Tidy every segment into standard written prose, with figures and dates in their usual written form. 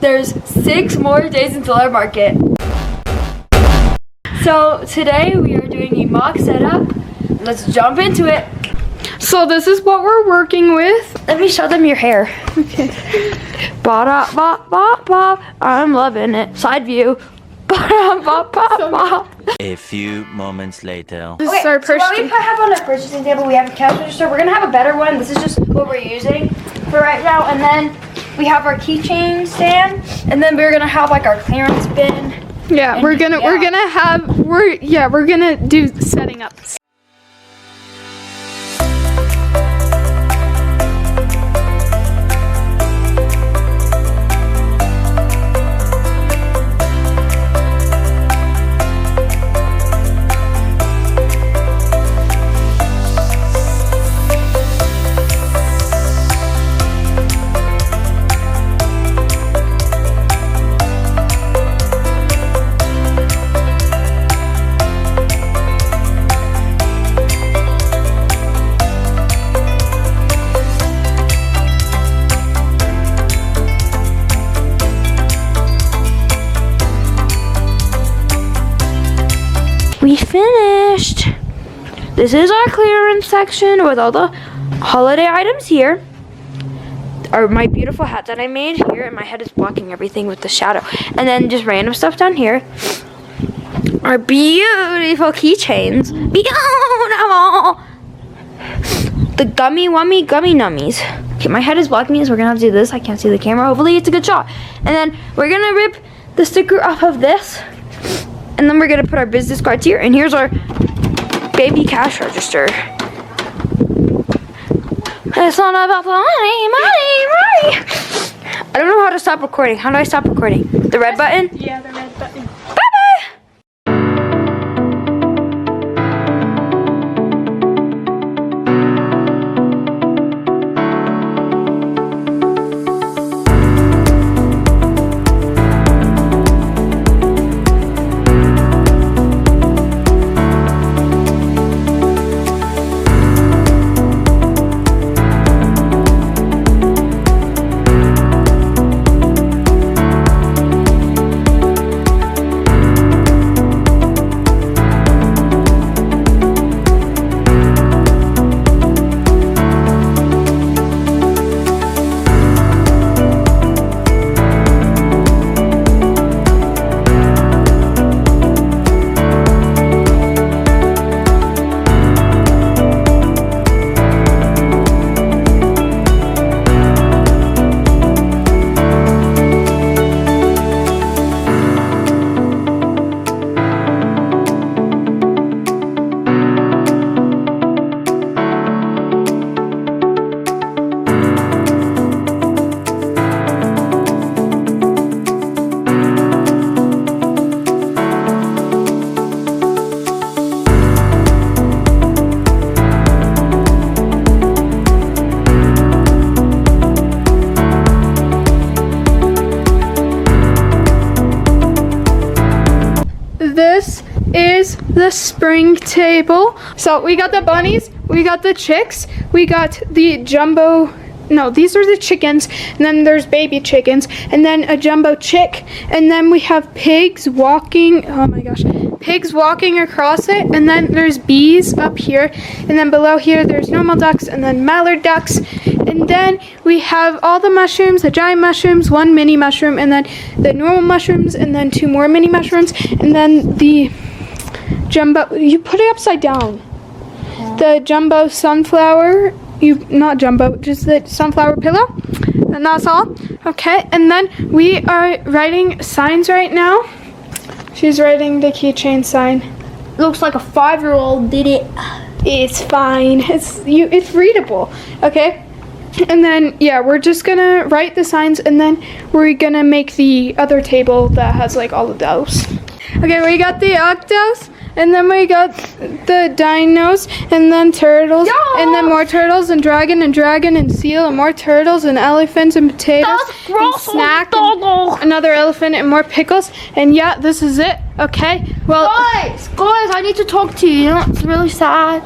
there's 6 more days until our market. So today we are doing a mock setup. Let's jump into it. So this is what we're working with. Let me show them your hair. Okay. Ba ba ba ba. I'm loving it. Side view. Ba ba ba ba. A few moments later. This is our So what we have on our purchasing table, we have a cash register. We're gonna have a better one. This is just what we're using for right now. And then we have our keychain stand. And then we're gonna have like our clearance bin. Yeah, And we're gonna do setting up. We finished. This is our clearance section with all the holiday items here. My beautiful hat that I made here, and my head is blocking everything with the shadow. And then just random stuff down here. Our beautiful keychains. Beautiful. The gummy nummies. Okay, my head is blocking me, so we're gonna have to do this. I can't see the camera. Hopefully it's a good shot. And then we're gonna rip the sticker off of this. And then we're gonna put our business cards here, and here's our baby cash register. It's not about the money. I don't know how to stop recording. How do I stop recording? The red button? Yeah, the red button. This is the spring table. So we got the bunnies, we got the chicks, we got the jumbo, no, these are the chickens, and then there's baby chickens, and then a jumbo chick, and then we have pigs walking, oh my gosh, pigs walking across it, and then there's bees up here, and then below here there's normal ducks, and then mallard ducks, and then we have all the mushrooms, the giant mushrooms, 1 mini mushroom, and then the normal mushrooms, and then 2 more mini mushrooms, and then the jumbo, you put it upside down. The jumbo sunflower, not jumbo, just the sunflower pillow, and that's all. Okay, and then we are writing signs right now. She's writing the keychain sign. Looks like a 5-year-old did it. It's fine. It's readable. Okay. And then yeah, we're just gonna write the signs, and then we're gonna make the other table that has like all of those. Okay, we got the octos, and then we got the dinos, and then turtles, and then more turtles, and dragon, and seal, and more turtles, and elephants, and potatoes, and snack, and another elephant, and more pickles. And yeah, this is it. Okay. Well, guys, I need to talk to you. You know, it's really sad.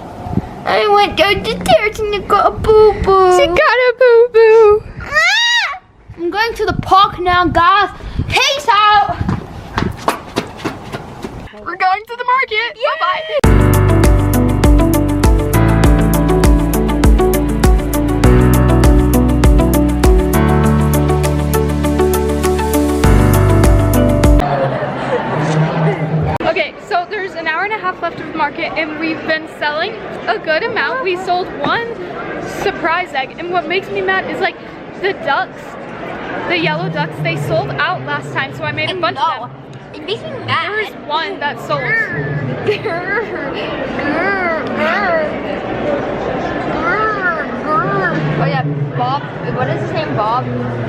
I went down the stairs and I got a boo-boo. She got a boo-boo. I'm going to the park now, guys. Peace out. We're going to the market. Bye-bye. Okay, so there's an hour and a half left of the market and we've been selling a good amount. We sold one surprise egg, and what makes me mad is like the ducks, the yellow ducks, they sold out last time, so I made a bunch of them. It makes me mad. There was one that sold. Oh yeah, Bob. What is his name? Bob?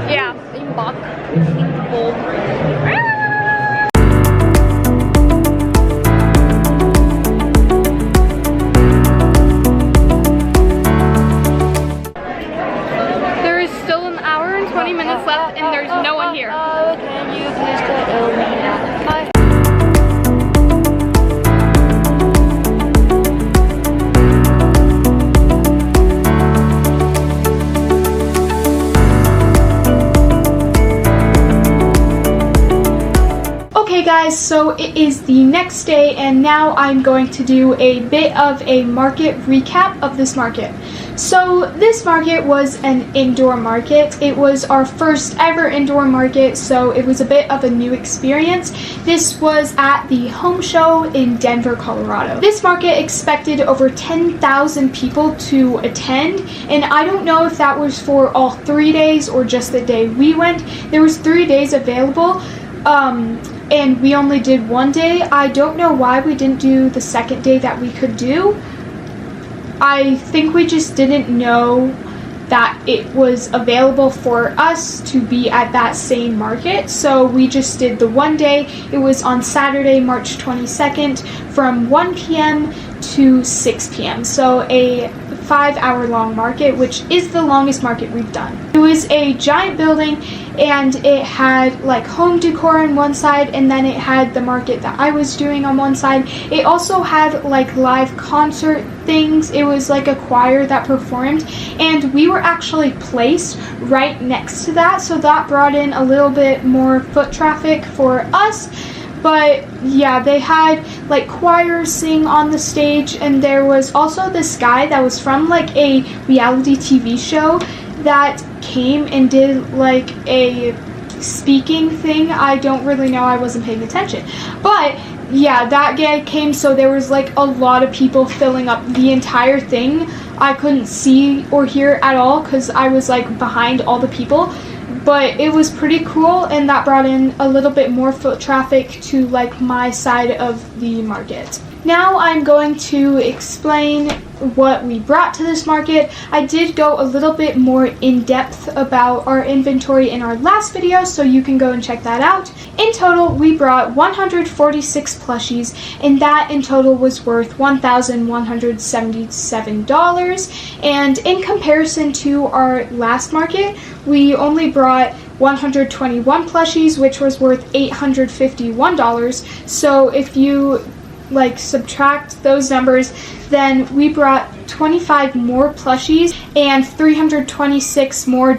Yeah. Bob. Bob. There is still an hour and 20 minutes left and there's no one here. Can you please tell me now? Okay guys, so it is the next day and now I'm going to do a bit of a market recap of this market. So this market was an indoor market. It was our first ever indoor market, so it was a bit of a new experience. This was at the Home Show in Denver, Colorado. This market expected over 10,000 people to attend, and I don't know if that was for all 3 days or just the day we went. There was 3 days available. And we only did 1 day. I don't know why we didn't do the second day that we could do. I think we just didn't know that it was available for us to be at that same market. So we just did the 1 day. It was on Saturday, March 22nd from 1 p.m. to 6 p.m. So a 5-hour long market, which is the longest market we've done. It was a giant building and it had like home decor on one side, and then it had the market that I was doing on one side. It also had like live concert things. It was like a choir that performed, and we were actually placed right next to that, so that brought in a little bit more foot traffic for us. But yeah, they had like choirs sing on the stage, and there was also this guy that was from like a reality TV show that came and did like a speaking thing. I don't really know, I wasn't paying attention. But yeah, that guy came, so there was like a lot of people filling up the entire thing. I couldn't see or hear at all because I was like behind all the people. But it was pretty cool, and that brought in a little bit more foot traffic to like my side of the market. Now I'm going to explain what we brought to this market. I did go a little bit more in depth about our inventory in our last video, so you can go and check that out. In total, we brought 146 plushies, and that in total was worth $1,177. And in comparison to our last market, we only brought 121 plushies, which was worth $851. So if you like subtract those numbers, then we brought 25 more plushies and $326 more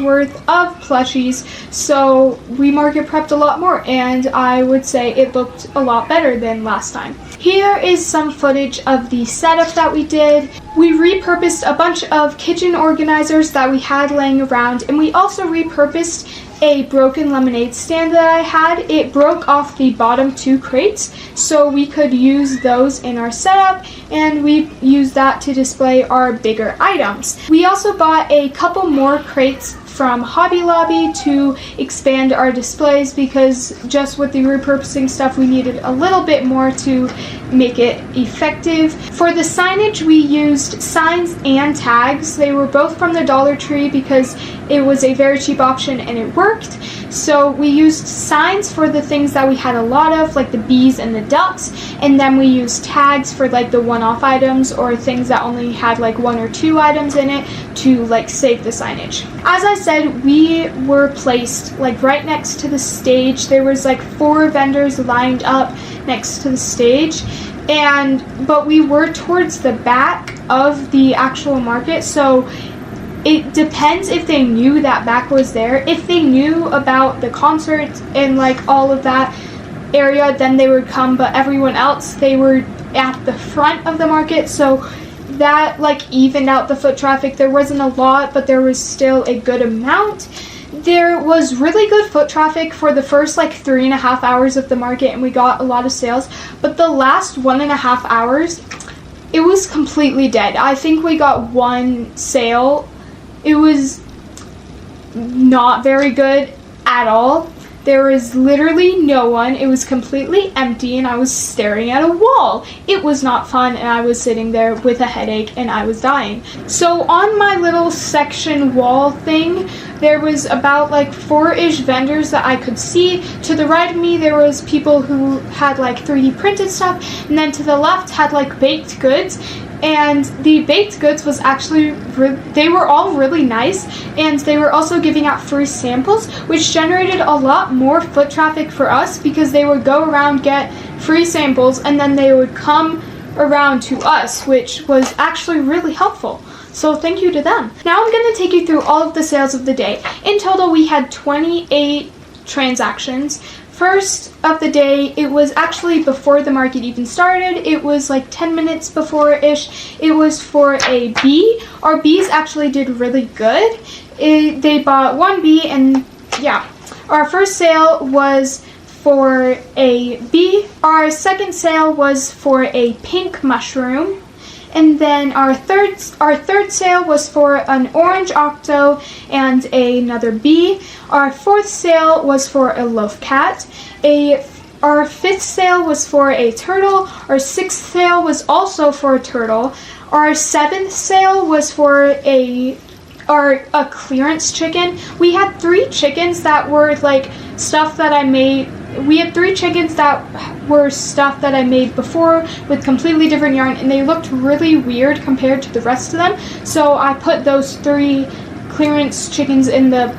worth of plushies. So we market prepped a lot more, and I would say it looked a lot better than last time. Here is some footage of the setup that we did. We repurposed a bunch of kitchen organizers that we had laying around, and we also repurposed a broken lemonade stand that I had. It broke off the bottom 2 crates, so we could use those in our setup, and we used that to display our bigger items. We also bought a couple more crates from Hobby Lobby to expand our displays, because just with the repurposing stuff we needed a little bit more to make it effective. For the signage, we used signs and tags. They were both from the Dollar Tree because it was a very cheap option and it worked. So we used signs for the things that we had a lot of, like the bees and the ducks, and then we used tags for like the one-off items or things that only had like 1 or 2 items in it to like save the signage. As I said, we were placed like right next to the stage. There was like 4 vendors lined up next to the stage, but we were towards the back of the actual market, so it depends if they knew that back was there. If they knew about the concert and like all of that area, then they would come, but everyone else, they were at the front of the market, so that like evened out the foot traffic. There wasn't a lot, but there was still a good amount. There was really good foot traffic for the first like 3.5 hours of the market, and we got a lot of sales, but the last 1.5 hours, it was completely dead. I think we got one sale. It was not very good at all. There was literally no one. It was completely empty, and I was staring at a wall. It was not fun, and I was sitting there with a headache, and I was dying. So on my little section wall thing, there was about like 4-ish vendors that I could see. To the right of me, there was people who had like 3D printed stuff, and then to the left had like baked goods. And the baked goods was actually, they were all really nice, and they were also giving out free samples, which generated a lot more foot traffic for us, because they would go around, get free samples, and then they would come around to us, which was actually really helpful. So thank you to them. Now I'm going to take you through all of the sales of the day. In total, we had 28 transactions. First of the day, it was actually before the market even started. It was like 10 minutes before-ish. It was for a bee. Our bees actually did really good. They bought one bee, and yeah. Our first sale was for a bee. Our second sale was for a pink mushroom. And then our third sale was for an orange octo and another bee. Our fourth sale was for a loaf cat. Our fifth sale was for a turtle. Our sixth sale was also for a turtle. Our seventh sale was for a clearance chicken. We had 3 chickens that were like stuff that I made. We had 3 chickens that were stuff that I made before with completely different yarn, and they looked really weird compared to the rest of them. So I put those 3 clearance chickens in the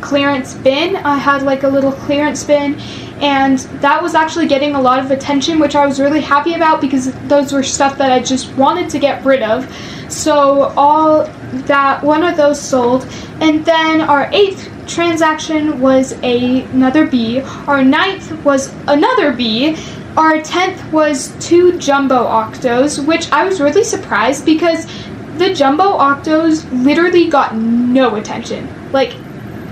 clearance bin. I had like a little clearance bin, and that was actually getting a lot of attention, which I was really happy about, because those were stuff that I just wanted to get rid of. So one of those sold. And then our 8th transaction was another bee. Our 9th was another bee. Our 10th was 2 jumbo octos, which I was really surprised, because the jumbo octos literally got no attention. Like,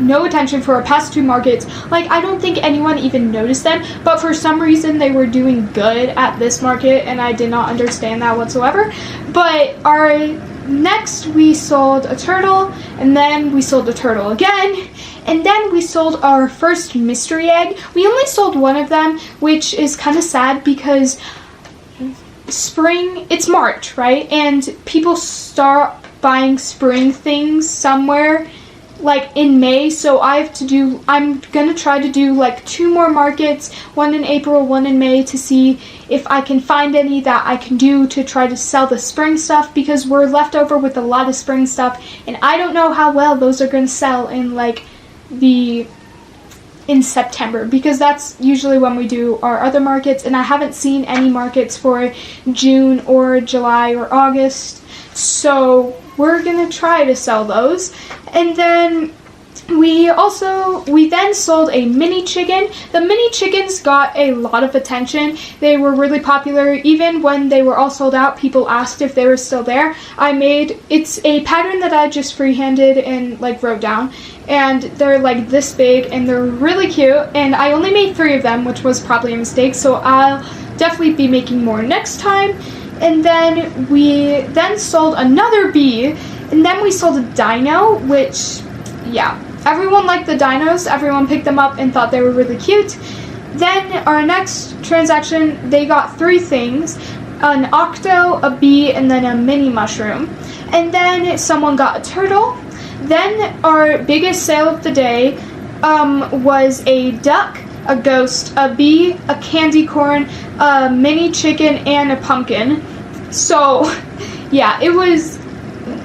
no attention for our past 2 markets. Like, I don't think anyone even noticed them, but for some reason they were doing good at this market, and I did not understand that whatsoever. But next we sold a turtle, and then we sold a turtle again, and then we sold our first mystery egg. We only sold one of them, which is kind of sad, because spring, it's March, right? And people start buying spring things somewhere like in May, so I'm gonna try to do like 2 more markets, one in April, one in May, to see if I can find any that I can do to try to sell the spring stuff, because we're left over with a lot of spring stuff, and I don't know how well those are gonna sell in in September, because that's usually when we do our other markets, and I haven't seen any markets for June or July or August, so we're gonna try to sell those. And then we then sold a mini chicken. The mini chickens got a lot of attention. They were really popular. Even when they were all sold out, people asked if they were still there. It's a pattern that I just freehanded and like wrote down, and they're like this big, and they're really cute, and I only made 3 of them, which was probably a mistake, so I'll definitely be making more next time. And then we then sold another bee, and then we sold a dino, which, yeah, everyone liked the dinos. Everyone picked them up and thought they were really cute. Then our next transaction, they got 3 things: an octo, a bee, and then a mini mushroom. And then someone got a turtle. Then our biggest sale of the day was a duck, a ghost, a bee, a candy corn, a mini chicken, and a pumpkin. So, yeah,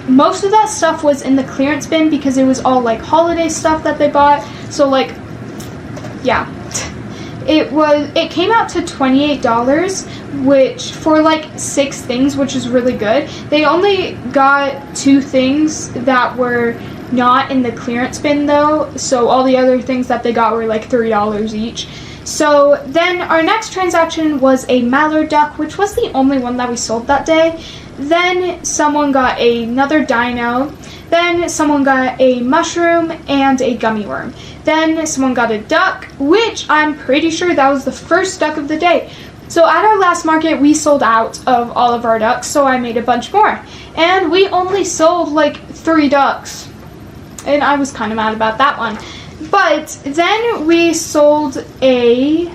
most of that stuff was in the clearance bin, because it was all like holiday stuff that they bought. So like, yeah, it came out to $28, which for like 6 things, which is really good. They only got 2 things that were not in the clearance bin though, so all the other things that they got were like $3 each. So then our next transaction was a mallard duck, which was the only one that we sold that day. Then someone got another dino. Then someone got a mushroom and a gummy worm. Then someone got a duck, which I'm pretty sure that was the first duck of the day. So at our last market, we sold out of all of our ducks, so I made a bunch more. And we only sold like 3 ducks. And I was kind of mad about that one. But then we sold another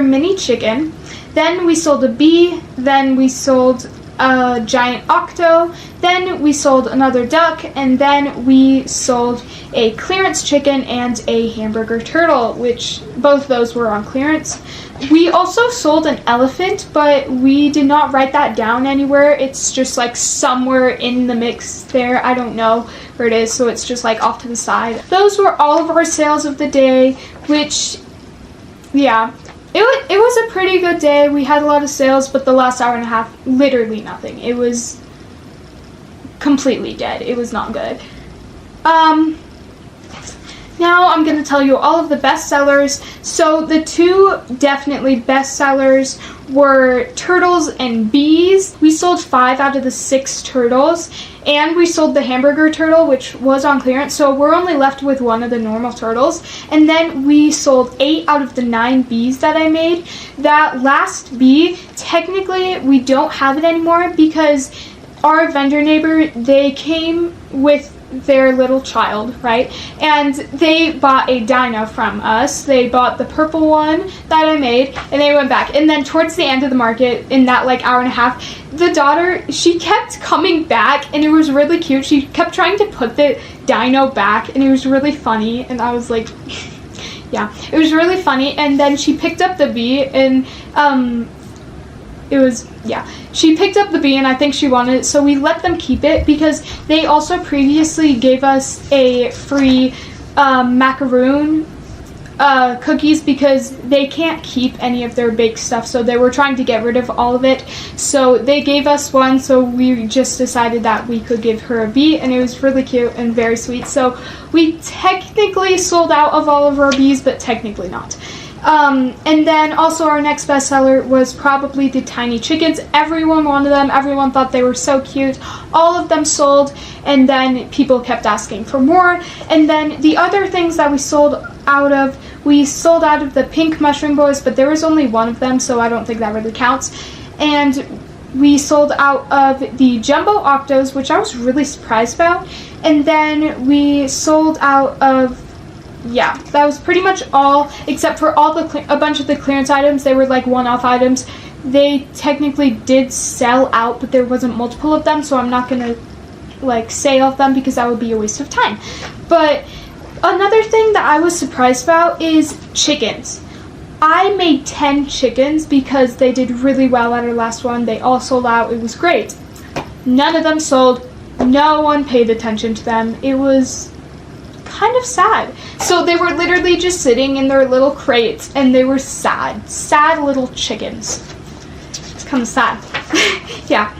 mini chicken. Then we sold a bee. Then we sold a giant octo. Then we sold another duck, and then we sold a clearance chicken and a hamburger turtle, which both those were on clearance. We also sold an elephant, but we did not write that down anywhere. It's just like somewhere in the mix there. I don't know where it is, so it's just like off to the side. Those were all of our sales of the day, which, yeah, it was a pretty good day. We had a lot of sales, but the last hour and a half, literally nothing. It was completely dead. It was not good. Now I'm going to tell you all of the best sellers. So the 2 definitely best sellers were turtles and bees. We sold 5 out of the 6 turtles, and we sold the hamburger turtle, which was on clearance, so we're only left with 1 of the normal turtles. And then we sold 8 out of the 9 bees that I made. That last bee, technically we don't have it anymore because our vendor neighbor, they came with their little child, right? And they bought a dino from us. They bought the purple one that I made, and they went back. And then towards the end of the market, in that like hour and a half, the daughter, she kept coming back, and it was really cute. She kept trying to put the dino back, and it was really funny. And I was like, yeah, it was really funny. And then she picked up the bee, and she picked up the bee, and I think she wanted it, so we let them keep it because they also previously gave us a free macaroon cookies because they can't keep any of their baked stuff, so they were trying to get rid of all of it. So they gave us one, so we just decided that we could give her a bee, and it was really cute and very sweet. So we technically sold out of all of our bees, but technically not. And then also our next bestseller was probably the tiny chickens. Everyone wanted them. Everyone thought they were so cute. All of them sold, and then people kept asking for more. And then the other things that we sold out of the pink mushroom boys, but there was only 1 of them, so I don't think that really counts. And we sold out of the jumbo octos, which I was really surprised about. And then we sold out of, yeah, that was pretty much all, except for a bunch of the clearance items. They were like one-off items. They technically did sell out, but there wasn't multiple of them, so I'm not gonna like say all of them because that would be a waste of time. But another thing that I was surprised about is chickens. I made 10 chickens because they did really well at our last one. They all sold out. It was great. None of them sold. No one paid attention to them. It was kind of sad. So they were literally just sitting in their little crates, and they were sad little chickens. It's kind of sad. Yeah.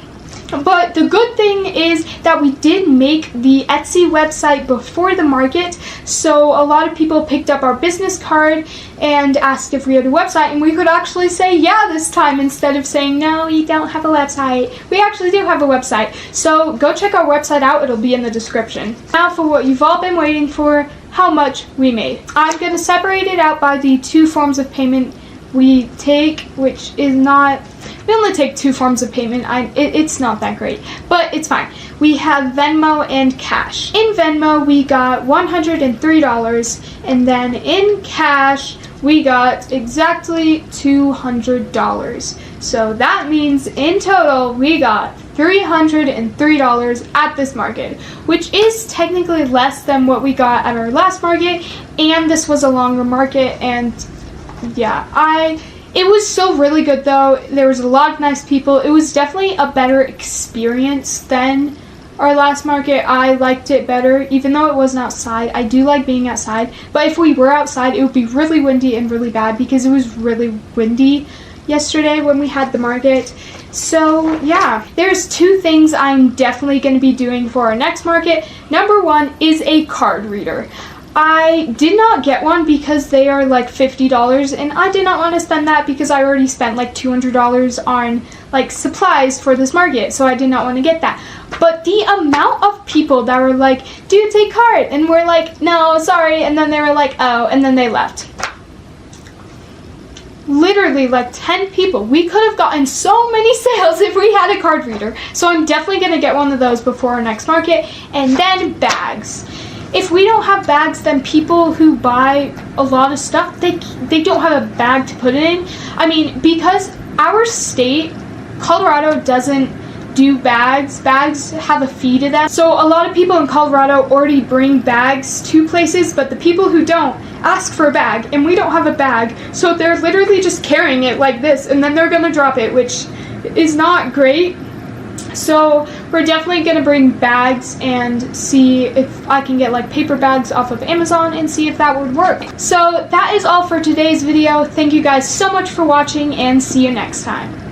But the good thing is that we did make the Etsy website before the market, so a lot of people picked up our business card and asked if we had a website, and we could actually say yeah this time instead of saying no, you don't have a website. We actually do have a website, so go check our website out. It'll be in the description. Now for what you've all been waiting for, how much we made. I'm going to separate it out by the 2 forms of payment we take, which is not, we only take 2 forms of payment. It's not that great, but it's fine. We have Venmo and cash. In Venmo, we got $103, and then in cash, we got exactly $200. So that means in total, we got $303 at this market, which is technically less than what we got at our last market, and this was a longer market, and yeah, it was still really good though. There was a lot of nice people. It was definitely a better experience than our last market, I liked it better, even though it wasn't outside. I do like being outside, but if we were outside, it would be really windy and really bad because it was really windy yesterday when we had the market. So yeah, there's two things I'm definitely going to be doing for our next market. Number one is a card reader. I did not get one because they are like $50, and I did not want to spend that because I already spent like $200 on like supplies for this market, so I did not want to get that. But the amount of people that were like, do you take card? And we're like, no, sorry, and then they were like, oh, and then they left. Literally like 10 people. We could have gotten so many sales if we had a card reader. So I'm definitely going to get one of those before our next market. And then bags. If we don't have bags, then people who buy a lot of stuff, they don't have a bag to put it in. I mean, because our state, Colorado, doesn't do bags. Bags have a fee to them. So a lot of people in Colorado already bring bags to places, but the people who don't ask for a bag, and we don't have a bag, so they're literally just carrying it like this, and then they're gonna drop it, which is not great. So we're definitely going to bring bags and see if I can get like paper bags off of Amazon and see if that would work. So that is all for today's video. Thank you guys so much for watching, and see you next time.